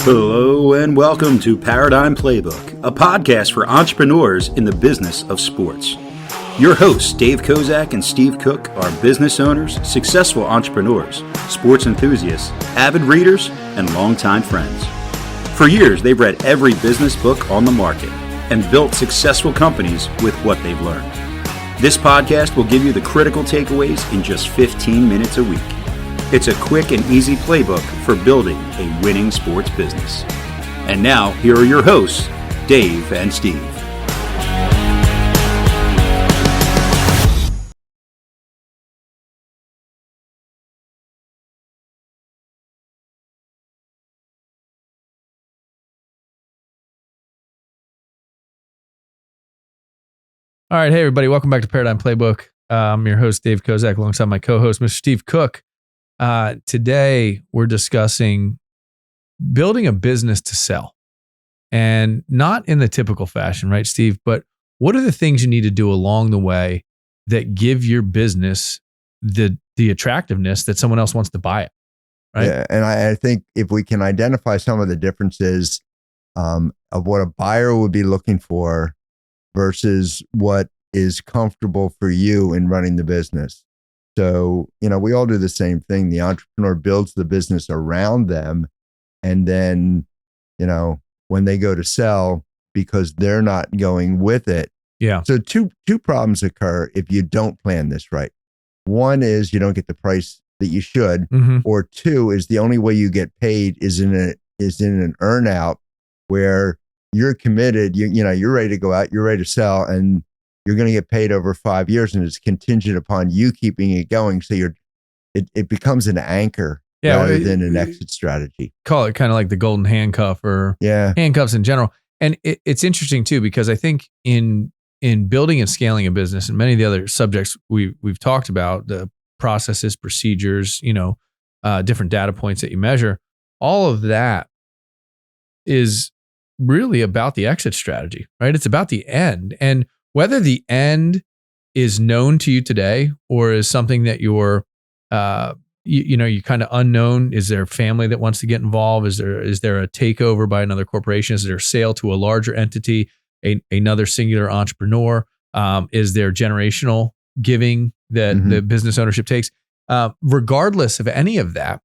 Hello and welcome to Paradigm Playbook, a podcast for entrepreneurs in the business of sports. Your hosts, Dave Kozak and Steve Cook, are business owners, successful entrepreneurs, sports enthusiasts, avid readers, and longtime friends. For years, they've read every business book on the market and built successful companies with what they've learned. This podcast will give you the critical takeaways in just 15 minutes a week. It's a quick and easy playbook for building a winning sports business. And now, here are your hosts, Dave and Steve. All right. Hey, everybody. Welcome back to Paradigm Playbook. I'm your host, Dave Kozak, alongside my co-host, Mr. Steve Cook. Today, we're discussing building a business to sell, and not in the typical fashion, right, Steve? But what are the things you need to do along the way that give your business the attractiveness that someone else wants to buy it, right? Yeah, and I think if we can identify some of the differences of what a buyer would be looking for versus what is comfortable for you in running the business. So, we all do the same thing. The entrepreneur builds the business around them. And then, when they go to sell, because they're not going with it. Yeah. So two problems occur if you don't plan this right. One is you don't get the price that you should, or two is the only way you get paid is in an earn out where you're committed, you're ready to go out, you're ready to sell, and you're going to get paid over 5 years, and it's contingent upon you keeping it going. So it becomes an anchor rather than an exit strategy. Call it kind of like the golden handcuff or handcuffs in general. And it's interesting too, because I think in building and scaling a business and many of the other subjects we've talked about, the processes, procedures, different data points that you measure, all of that is really about the exit strategy, right? It's about the end. And whether the end is known to you today or is something that you're kind of unknown, is there a family that wants to get involved? Is there a takeover by another corporation? Is there a sale to a larger entity, another singular entrepreneur? Is there generational giving that the business ownership takes? Regardless of any of that,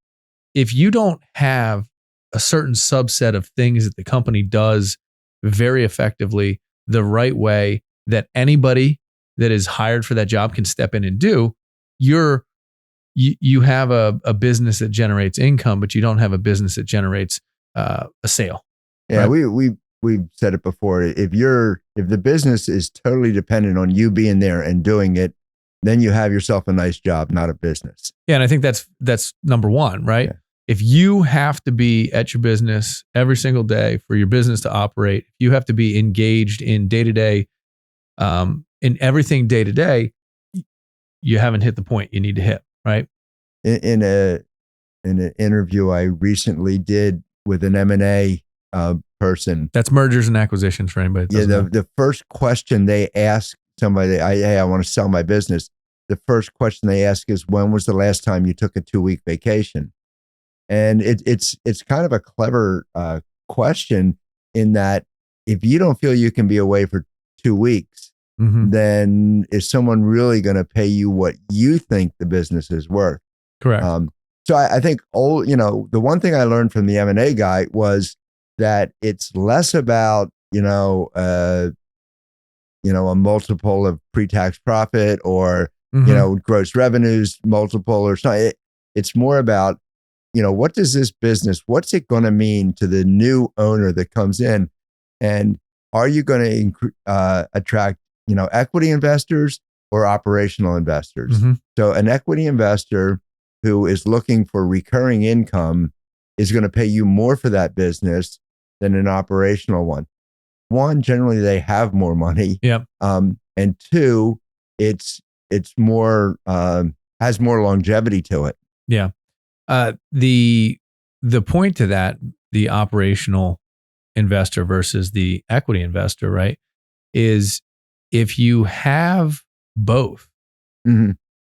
if you don't have a certain subset of things that the company does very effectively, the right way, that anybody that is hired for that job can step in and do, you have a business that generates income, but you don't have a business that generates a sale. Yeah, right? we've said it before. If the business is totally dependent on you being there and doing it, then you have yourself a nice job, not a business. Yeah, and I think that's number one, right? Yeah. If you have to be at your business every single day for your business to operate, if you have to be engaged in day-to-day, in everything day-to-day, you haven't hit the point you need to hit, right? In an interview I recently did with an M&A person. That's mergers and acquisitions for anybody. The first question they ask somebody, I want to sell my business. The first question they ask is, when was the last time you took a 2-week vacation? And it's kind of a clever question in that if you don't feel you can be away for 2 weeks, then is someone really going to pay you what you think the business is worth? Correct. So I think the one thing I learned from the M&A guy was that it's less about a multiple of pre-tax profit or gross revenues multiple or something. It's more about what does this business, what's it going to mean to the new owner that comes in? And are you going to attract, equity investors or operational investors? So an equity investor who is looking for recurring income is going to pay you more for that business than an operational one. One, generally they have more money. Yeah. And two, it's more, has more longevity to it. Yeah. The point to that, the operational investor versus the equity investor, right, is if you have both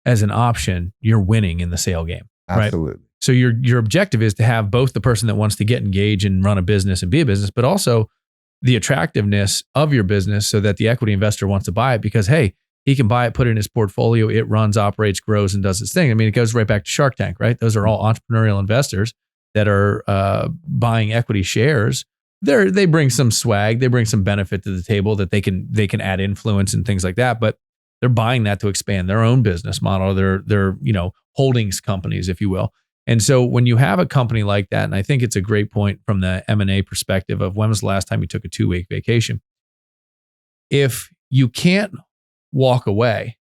as an option, you're winning in the sale game. Absolutely. Right? So your objective is to have both the person that wants to get engaged and run a business and be a business, but also the attractiveness of your business so that the equity investor wants to buy it because, hey, he can buy it, put it in his portfolio, it runs, operates, grows, and does its thing. I mean, it goes right back to Shark Tank, right? Those are all entrepreneurial investors that are buying equity shares. They bring some swag, they bring some benefit to the table that they can add influence and things like that, but they're buying that to expand their own business model, their holdings companies, if you will. And so when you have a company like that, and I think it's a great point from the M&A perspective of when was the last time you took a 2-week vacation? If you can't walk away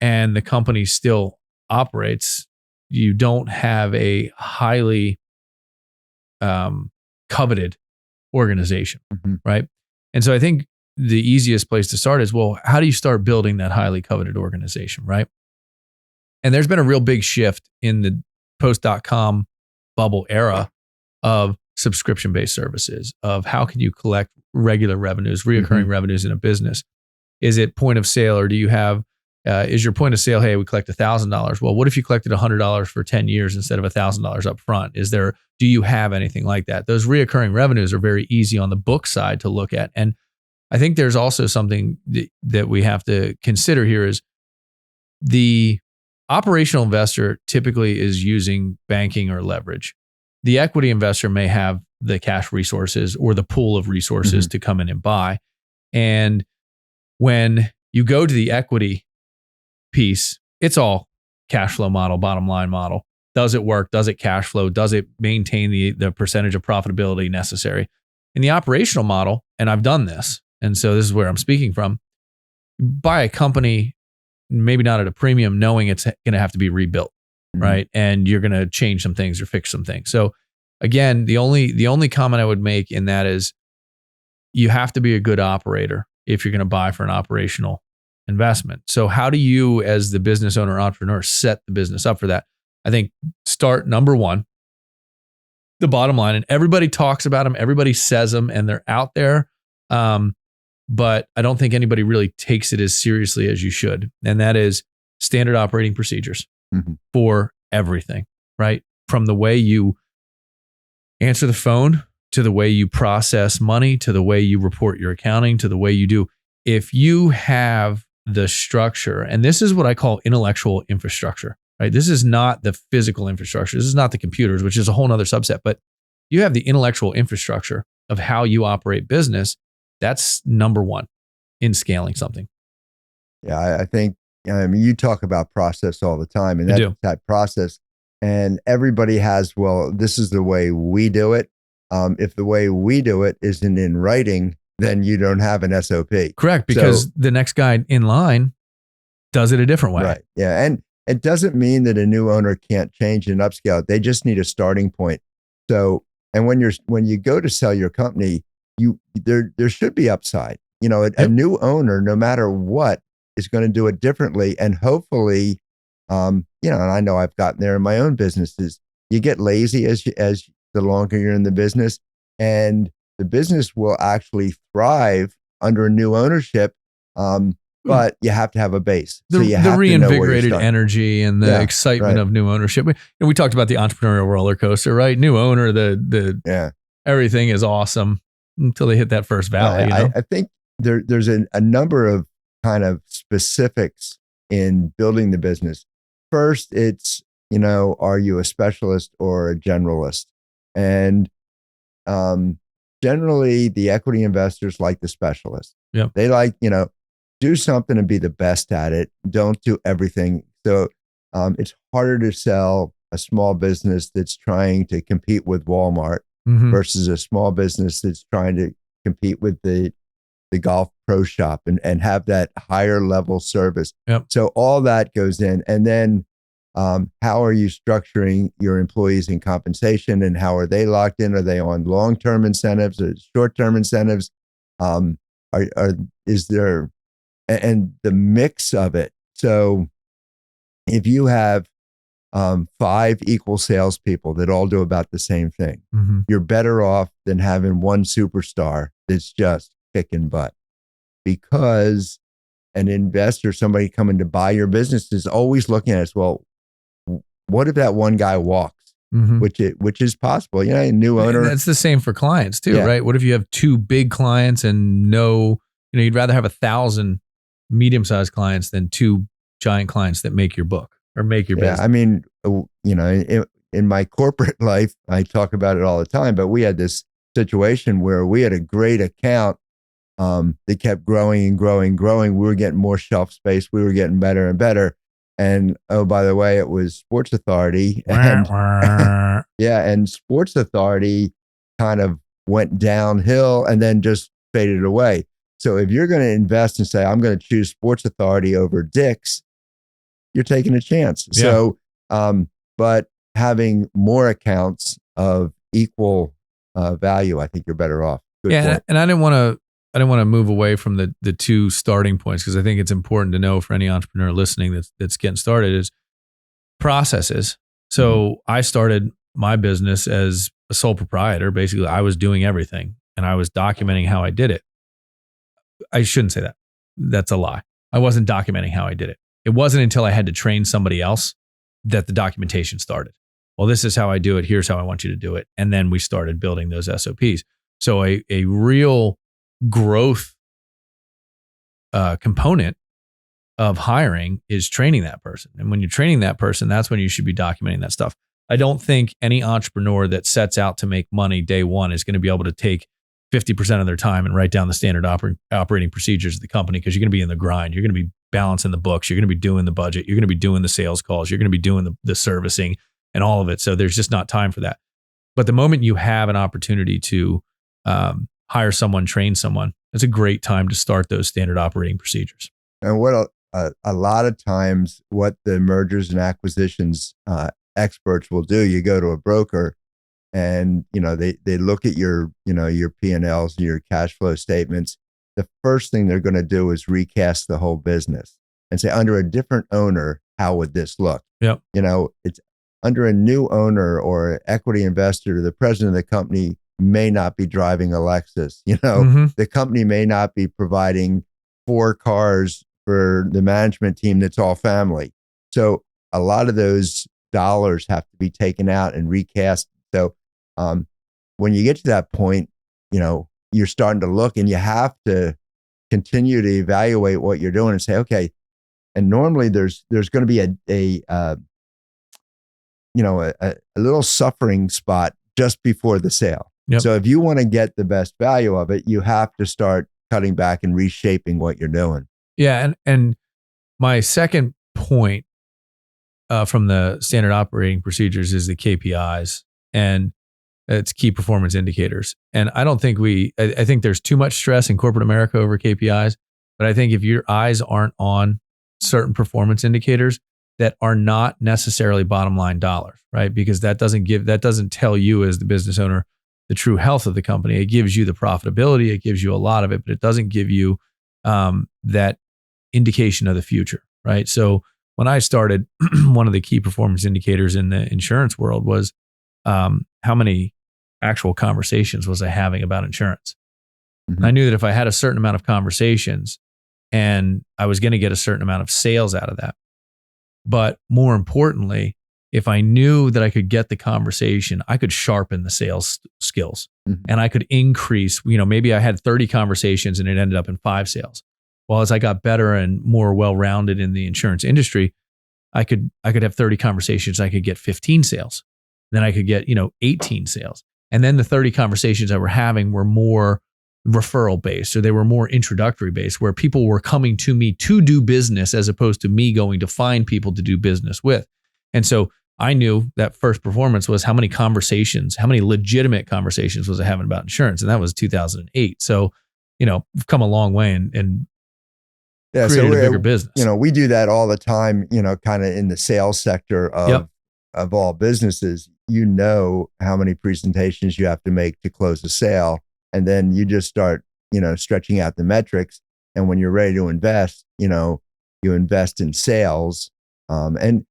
and the company still operates, you don't have a highly coveted organization, right? And so I think the easiest place to start is, well, how do you start building that highly coveted organization, right? And there's been a real big shift in the post.com bubble era of subscription-based services, of how can you collect regular revenues, reoccurring revenues in a business? Is it point of sale, or do you have, is your point of sale, hey, we collect $1,000. Well, what if you collected $100 for 10 years instead of $1,000 up front? Do you have anything like that? Those reoccurring revenues are very easy on the book side to look at. And I think there's also something that we have to consider here is the operational investor typically is using banking or leverage. The equity investor may have the cash resources or the pool of resources to come in and buy. And when you go to the equity piece, it's all cash flow model, bottom line model. Does it work? Does it cash flow? Does it maintain the percentage of profitability necessary? In the operational model, and I've done this, and so this is where I'm speaking from, buy a company, maybe not at a premium, knowing it's going to have to be rebuilt, right? And you're going to change some things or fix some things. So again, the only comment I would make in that is you have to be a good operator if you're going to buy for an operational investment. So how do you, as the business owner or entrepreneur, set the business up for that? I think start number one, the bottom line, and everybody talks about them, everybody says them, and they're out there. But I don't think anybody really takes it as seriously as you should. And that is standard operating procedures for everything, right? From the way you answer the phone, to the way you process money, to the way you report your accounting, to the way you do. If you have the structure, and this is what I call intellectual infrastructure, right? This is not the physical infrastructure. This is not the computers, which is a whole nother subset, but you have the intellectual infrastructure of how you operate business. That's number one in scaling something. Yeah, I think, I mean, you talk about process all the time, and that's that process. And everybody has, well, this is the way we do it. If the way we do it isn't in writing, then you don't have an SOP. Correct, because the next guy in line does it a different way. Right. Yeah. And it doesn't mean that a new owner can't change and upscale. They just need a starting point. So, and when you go to sell your company, there should be upside. A new owner, no matter what, is going to do it differently. And hopefully, and I know I've gotten there in my own businesses. You get lazy as the longer you're in the business, and the business will actually thrive under a new ownership. But you have to have a base. So you have the reinvigorated energy and the excitement of new ownership. We talked about the entrepreneurial roller coaster, right? New owner, the everything is awesome until they hit that first valley. I think there's a number of kind of specifics in building the business. First, it's, are you a specialist or a generalist? And generally, the equity investors like the specialist. Yep. They like, do something and be the best at it. Don't do everything. So it's harder to sell a small business that's trying to compete with Walmart versus a small business that's trying to compete with the golf pro shop and have that higher level service. Yep. So all that goes in. And then how are you structuring your employees in compensation, and how are they locked in? Are they on long-term incentives or short-term incentives? Is there, and the mix of it. So if you have 5 equal salespeople that all do about the same thing, you're better off than having one superstar that's just kicking butt, because an investor, somebody coming to buy your business, is always looking at us. Well, what if that one guy walks? which is possible. A new owner. And that's the same for clients too, Yeah. right? What if you have 2 big clients and you'd rather have 1,000 medium-sized clients than 2 giant clients that make your book or make your business. I mean, in my corporate life, I talk about it all the time, but we had this situation where we had a great account that kept growing and growing and growing. We were getting more shelf space. We were getting better and better. And oh, by the way, it was Sports Authority. And and Sports Authority kind of went downhill and then just faded away. So if you're going to invest and say, I'm going to choose Sports Authority over Dick's, you're taking a chance. Yeah. So, but having more accounts of equal value, I think you're better off. Good point. And I didn't want to move away from the 2 starting points, because I think it's important to know for any entrepreneur listening that's getting started is processes. So I started my business as a sole proprietor. Basically, I was doing everything and I was documenting how I did it. I shouldn't say that. That's a lie. I wasn't documenting how I did it. It wasn't until I had to train somebody else that the documentation started. Well, this is how I do it. Here's how I want you to do it. And then we started building those SOPs. So a real growth component of hiring is training that person. And when you're training that person, that's when you should be documenting that stuff. I don't think any entrepreneur that sets out to make money day one is going to be able to take 50% of their time and write down the standard operating procedures of the company, because you're going to be in the grind. You're going to be balancing the books. You're going to be doing the budget. You're going to be doing the sales calls. You're going to be doing the servicing and all of it. So there's just not time for that. But the moment you have an opportunity to hire someone, train someone, it's a great time to start those standard operating procedures. And what a lot of times, what the mergers and acquisitions experts will do, you go to a broker and they look at your P&Ls and your cash flow statements. The first thing they're going to do is recast the whole business and say, under a different owner, how would this look? Yep. It's under a new owner or an equity investor, the president of the company may not be driving a Lexus. The company may not be providing 4 cars for the management team that's all family. So a lot of those dollars have to be taken out and recast. So when you get to that point, you're starting to look, and you have to continue to evaluate what you're doing and say, okay. And normally there's going to be a little suffering spot just before the sale. Yep. So if you want to get the best value of it, you have to start cutting back and reshaping what you're doing. Yeah. And my second point from the standard operating procedures is the KPIs, and it's key performance indicators. And I don't think I think there's too much stress in corporate America over KPIs, but I think if your eyes aren't on certain performance indicators that are not necessarily bottom line dollars, right? Because that doesn't tell you as the business owner the true health of the company. It gives you the profitability, it gives you a lot of it, but it doesn't give you that indication of the future, right? So when I started, one of the key performance indicators in the insurance world was how many actual conversations was I having about insurance. Mm-hmm. I knew that if I had a certain amount of conversations and I was going to get a certain amount of sales out of that. But more importantly, if I knew that I could get the conversation, I could sharpen the sales skills, and I could increase, maybe I had 30 conversations and it ended up in 5 sales. Well, as I got better and more well-rounded in the insurance industry, I could have 30 conversations. I could get 15 sales. Then I could get, 18 sales. And then the 30 conversations I were having were more referral based, or they were more introductory based, where people were coming to me to do business as opposed to me going to find people to do business with. And so I knew that first performance was how many legitimate conversations was I having about insurance. And that was 2008. So, we've come a long way and created a bigger business. We do that all the time, kind of in the sales sector of all businesses. How many presentations you have to make to close a sale. And then you just start, stretching out the metrics. And when you're ready to invest, you invest in sales. And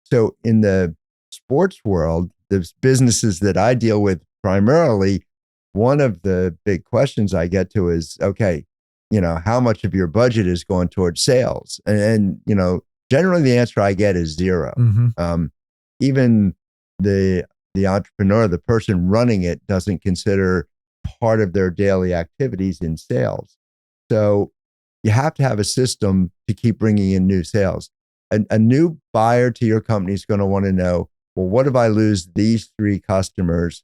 so in the sports world, the businesses that I deal with primarily, one of the big questions I get to is, okay, how much of your budget is going towards sales? And generally the answer I get is 0. Mm-hmm. Even the the entrepreneur, the person running it, doesn't consider part of their daily activities in sales. So you have to have a system to keep bringing in new sales. A new buyer to your company is going to want to know, well, what if I lose these 3 customers?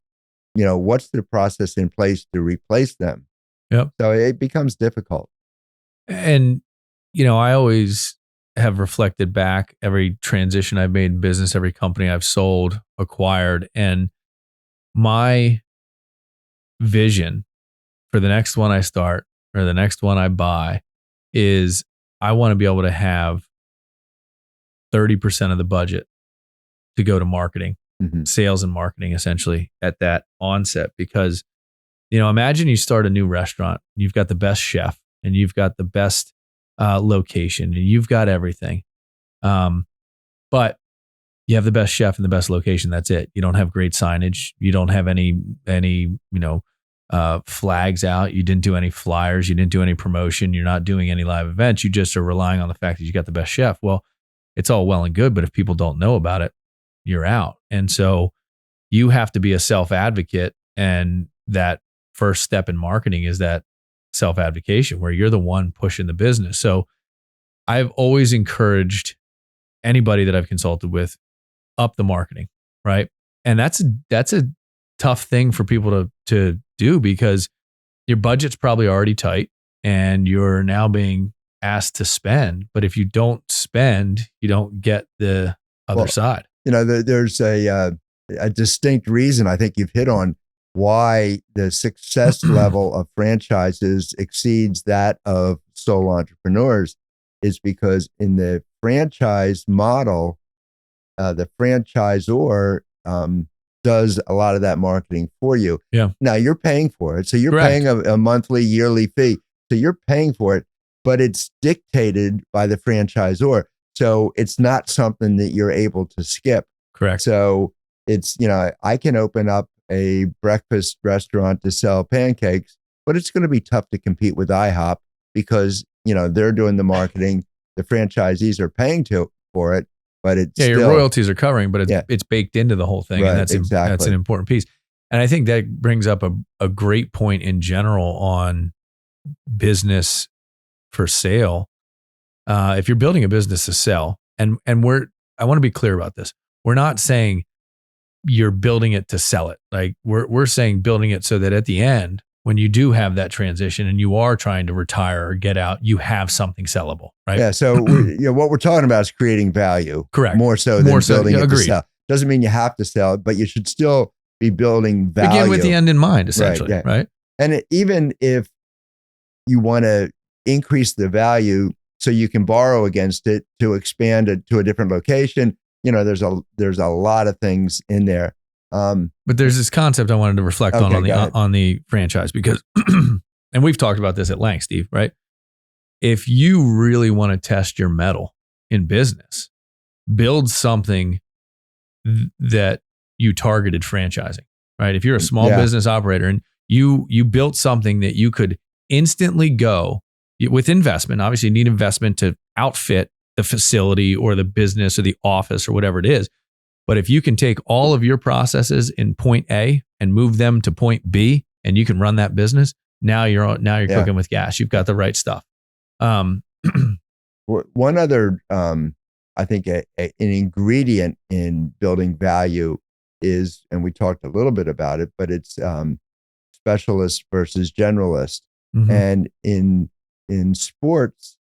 What's the process in place to replace them? Yep. So it becomes difficult. And, I always have reflected back every transition I've made in business, every company I've sold, acquired, and my vision for the next one I start or the next one I buy is I want to be able to have 30% of the budget to go to marketing, sales and marketing, essentially at that onset. Because, imagine you start a new restaurant, you've got the best chef and you've got the best location and you've got everything. But you have the best chef and the best location. That's it. You don't have great signage. You don't have any flags out. You didn't do any flyers. You didn't do any promotion. You're not doing any live events. You just are relying on the fact that you got the best chef. Well, it's all well and good, but if people don't know about it, you're out. And so you have to be a self-advocate. And that first step in marketing is that self-advocation where you're the one pushing the business. So I've always encouraged anybody that I've consulted with, up the marketing, right? And that's a tough thing for people to do because your budget's probably already tight and you're now being asked to spend. But if you don't spend, you don't get the other side. There's a distinct reason I think you've hit on why the success level of franchises exceeds that of sole entrepreneurs is because in the franchise model, the franchisor does a lot of that marketing for you. Yeah. Now you're paying for it. So you're Correct. paying a monthly, yearly fee. So you're paying for it, but it's dictated by the franchisor. So it's not something that you're able to skip. Correct. So it's, I can open up a breakfast restaurant to sell pancakes, but it's going to be tough to compete with IHOP because, they're doing the marketing. The franchisees are paying for it, but it's your royalties are covering, but it's baked into the whole thing. Right, And that's an important piece. And I think that brings up a great point in general on business for sale. If you're building a business to sell, and I want to be clear about this. We're not saying you're building it to sell it. Like we're saying building it so that at the end, when you do have that transition and you are trying to retire or get out, you have something sellable, right? Yeah. So what we're talking about is creating value. Correct. More so than building it to sell. Doesn't mean you have to sell it, but you should still be building value. Begin with the end in mind, essentially, right? And even if you want to increase the value so you can borrow against it to expand it to a different location, there's a lot of things in there. But there's this concept I wanted to reflect on the franchise because, and we've talked about this at length, Steve, right? If you really want to test your mettle in business, build something that you targeted franchising, right? If you're a small business operator and you built something that you could instantly go with investment, obviously you need investment to outfit the facility or the business or the office or whatever it is. But if you can take all of your processes in point A and move them to point B and you can run that business, now you're cooking with gas. You've got the right stuff. One other, I think an ingredient in building value is, and we talked a little bit about it, but it's specialist versus generalist. Mm-hmm. And in sports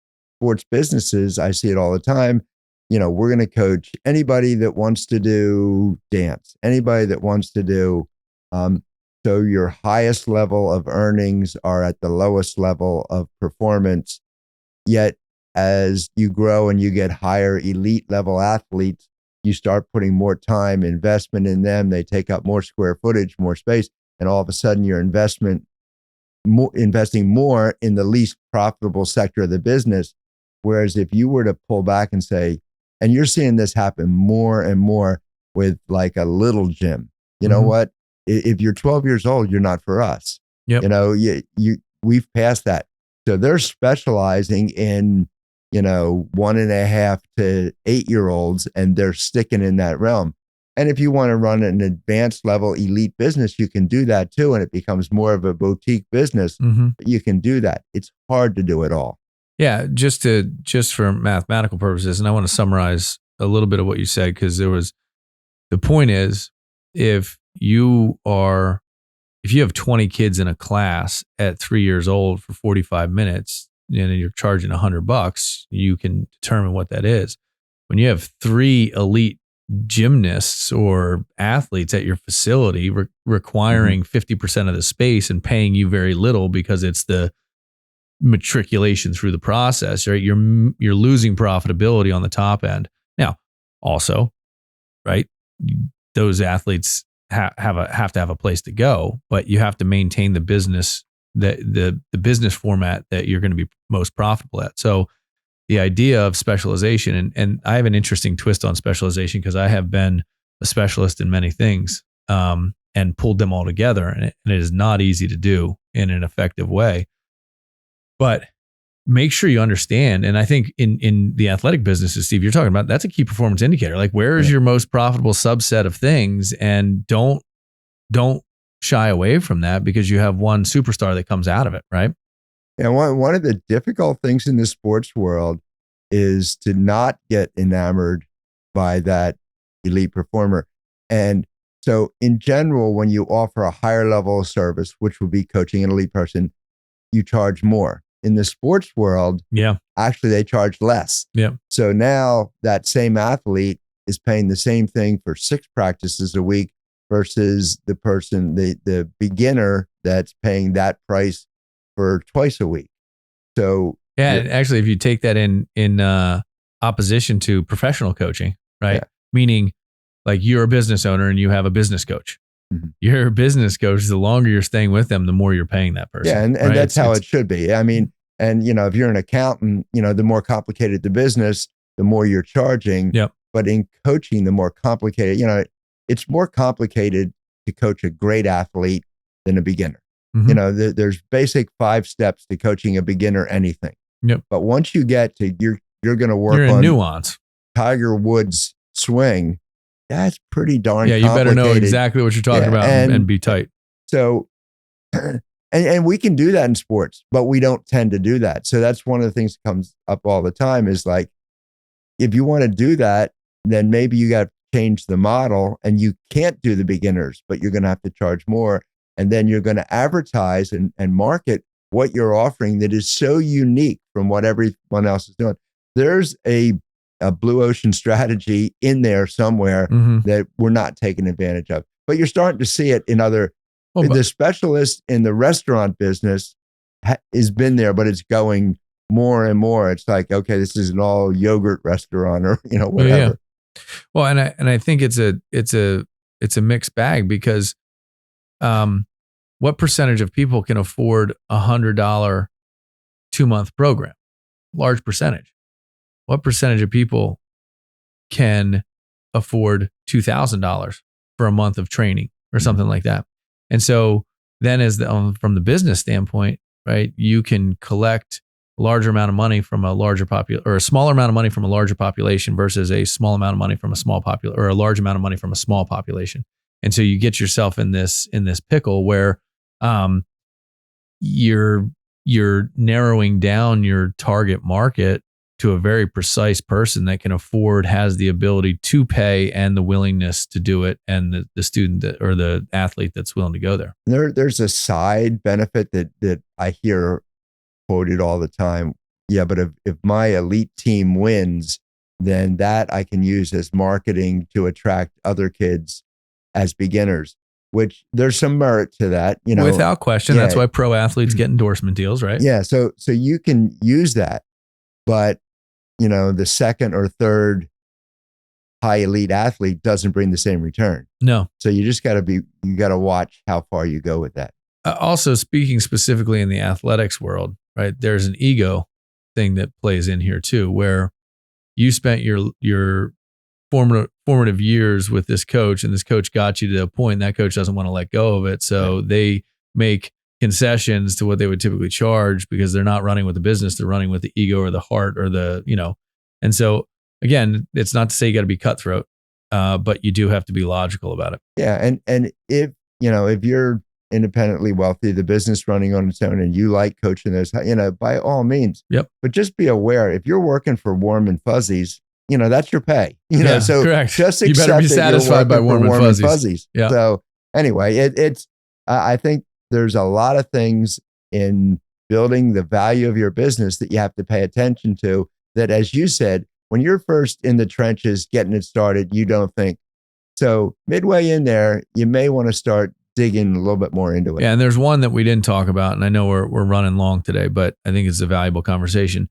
businesses, I see it all the time. We're going to coach anybody that wants to do dance, anybody that wants to do, so your highest level of earnings are at the lowest level of performance. Yet as you grow and you get higher elite level athletes, you start putting more time, investment in them. They take up more square footage, more space. And all of a sudden your investing more in the least profitable sector of the business. Whereas if you were to pull back and say, and you're seeing this happen more and more with like a little gym, you know what? If you're 12 years old, you're not for us. Yep. We've passed that. So they're specializing in, 1.5 to 8-year-olds, and they're sticking in that realm. And if you want to run an advanced level elite business, you can do that too. And it becomes more of a boutique business, but you can do that. It's hard to do it all. Yeah. Just for mathematical purposes. And I want to summarize a little bit of what you said, because the point is, if you have 20 kids in a class at 3 years old for 45 minutes and you're charging $100, you can determine what that is. When you have 3 elite gymnasts or athletes at your facility requiring 50% of the space and paying you very little because it's the matriculation through the process, right? You're losing profitability on the top end. Now, also, right, those athletes have to have a place to go, but you have to maintain the business, the business format that you're going to be most profitable at. So the idea of specialization, and I have an interesting twist on specialization because I have been a specialist in many things and pulled them all together, and it is not easy to do in an effective way. But make sure you understand, and I think in the athletic businesses, Steve, you're talking about, that's a key performance indicator. Like, where is your most profitable subset of things, and don't shy away from that because you have one superstar that comes out of it, right? And one of the difficult things in the sports world is to not get enamored by that elite performer. And so in general, when you offer a higher level of service, which would be coaching an elite person, you charge more. In the sports world, actually they charge less. So now that same athlete is paying the same thing for 6 practices a week versus the person, the beginner that's paying that price for twice a week. So and actually, if you take that in opposition to professional coaching, right? Meaning, like, you're a business owner and you have a business coach. Your business coach, the longer you're staying with them, the more you're paying that person. Yeah, and right? that's how it should be. I mean, and if you're an accountant, the more complicated the business, the more you're charging. But in coaching, the more complicated, it's more complicated to coach a great athlete than a beginner. There's basic 5 steps to coaching a beginner anything. But once you get to you're going to work on nuance. Tiger Woods' swing. That's pretty darn complicated. You better know exactly what you're talking about and be tight. So, and we can do that in sports, but we don't tend to do that. So that's one of the things that comes up all the time is, like, if you want to do that, then maybe you got to change the model, and you can't do the beginners, but you're going to have to charge more. And then you're going to advertise and market what you're offering that is so unique from what everyone else is doing. There's a blue ocean strategy in there somewhere that we're not taking advantage of. But you're starting to see it in other. The specialist in the restaurant business has been there, but it's going more and more. It's like, okay, this is an all yogurt restaurant, or whatever. Well, and I think it's a mixed bag, because what percentage of people can afford $100 2-month program? Large percentage. What percentage of people can afford $2,000 for a month of training or something like that? And so then, from the business standpoint, right, you can collect a larger amount of money from a larger or a smaller amount of money from a larger population versus a small amount of money from a small or a large amount of money from a small population. And so you get yourself in this pickle where you're narrowing down your target market to a very precise person that can afford, has the ability to pay and the willingness to do it, and the student or the athlete that's willing to go there. There's a side benefit that I hear quoted all the time. Yeah, but if my elite team wins, then that I can use as marketing to attract other kids as beginners, which there's some merit to that, without question. That's why pro athletes get endorsement deals, right? Yeah. So you can use that, but the second or third high elite athlete doesn't bring the same return. No. So you just got to watch how far you go with that. Also, speaking specifically in the athletics world, right, there's an ego thing that plays in here too, where you spent your formative years with this coach, and this coach got you to a point, and that coach doesn't want to let go of it. So they make concessions to what they would typically charge because they're not running with the business. They're running with the ego or the heart or and so again, it's not to say you got to be cutthroat. but you do have to be logical about it. Yeah. And if you're independently wealthy, the business running on its own, and you like coaching those, by all means. Yep. But just be aware, if you're working for warm and fuzzies, that's your pay. So correct. Just accept you better be satisfied by warm and fuzzies. Yeah. So anyway, it's I think there's a lot of things in building the value of your business that you have to pay attention to, that, as you said, when you're first in the trenches getting it started, you don't think. So midway in there, you may want to start digging a little bit more into it. Yeah, and there's one that we didn't talk about, and I know we're running long today, but I think it's a valuable conversation.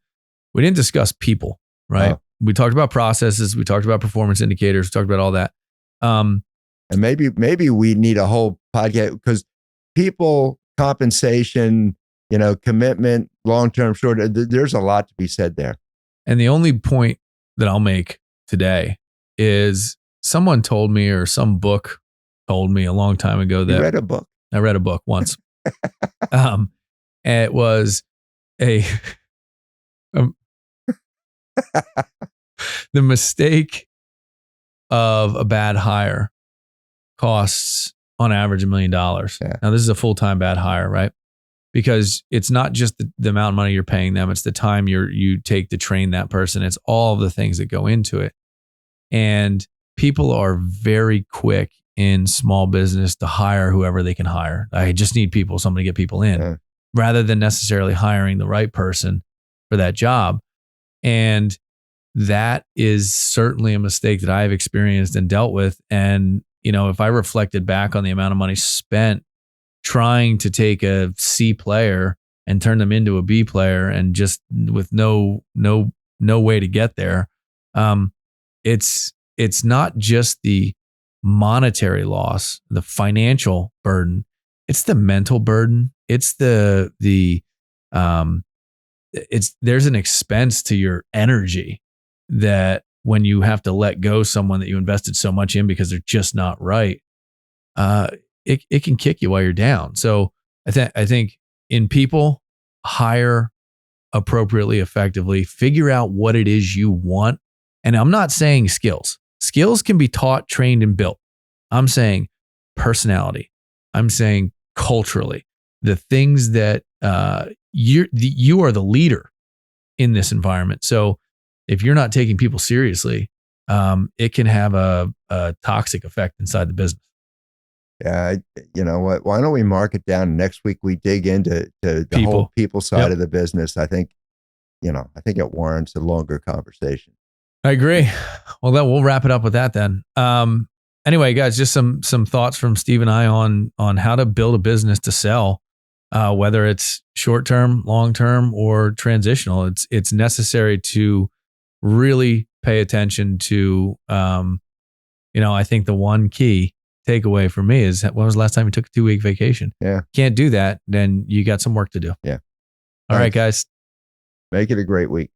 We didn't discuss people, right? We talked about processes, we talked about performance indicators, we talked about all that. And maybe we need a whole podcast, because people, compensation, commitment, long-term, short, there's a lot to be said there. And the only point that I'll make today is someone told me, or some book told me a long time ago, that you read a book. I read a book once. And it was the mistake of a bad hire costs on average $1 million. Yeah. Now, this is a full-time bad hire, right? Because it's not just the amount of money you're paying them, it's the time you take to train that person. It's all of the things that go into it. And people are very quick in small business to hire whoever they can hire. I just need people, so I'm going to get people in, rather than necessarily hiring the right person for that job. And that is certainly a mistake that I've experienced and dealt with. And, if I reflected back on the amount of money spent trying to take a C player and turn them into a B player, and just with no way to get there, it's not just the monetary loss, the financial burden, it's the mental burden. It's there's an expense to your energy that when you have to let go someone that you invested so much in because they're just not right, it can kick you while you're down. So I think in people, hire appropriately, effectively, figure out what it is you want. And I'm not saying skills. Skills can be taught, trained, and built. I'm saying personality. I'm saying culturally, the things that you are the leader in this environment. So if you're not taking people seriously, it can have a toxic effect inside the business. Yeah, you know what? Why don't we mark it down? Next week we dig into the whole people side of the business. I think it warrants a longer conversation. I agree. Well, then we'll wrap it up with that then. Anyway, guys, just some thoughts from Steve and I on how to build a business to sell, whether it's short term, long term, or transitional. It's necessary to really pay attention to. I think the one key takeaway for me is, when was the last time you took a 2-week vacation? Yeah. Can't do that, then you got some work to do. Yeah. All right, guys. Make it a great week.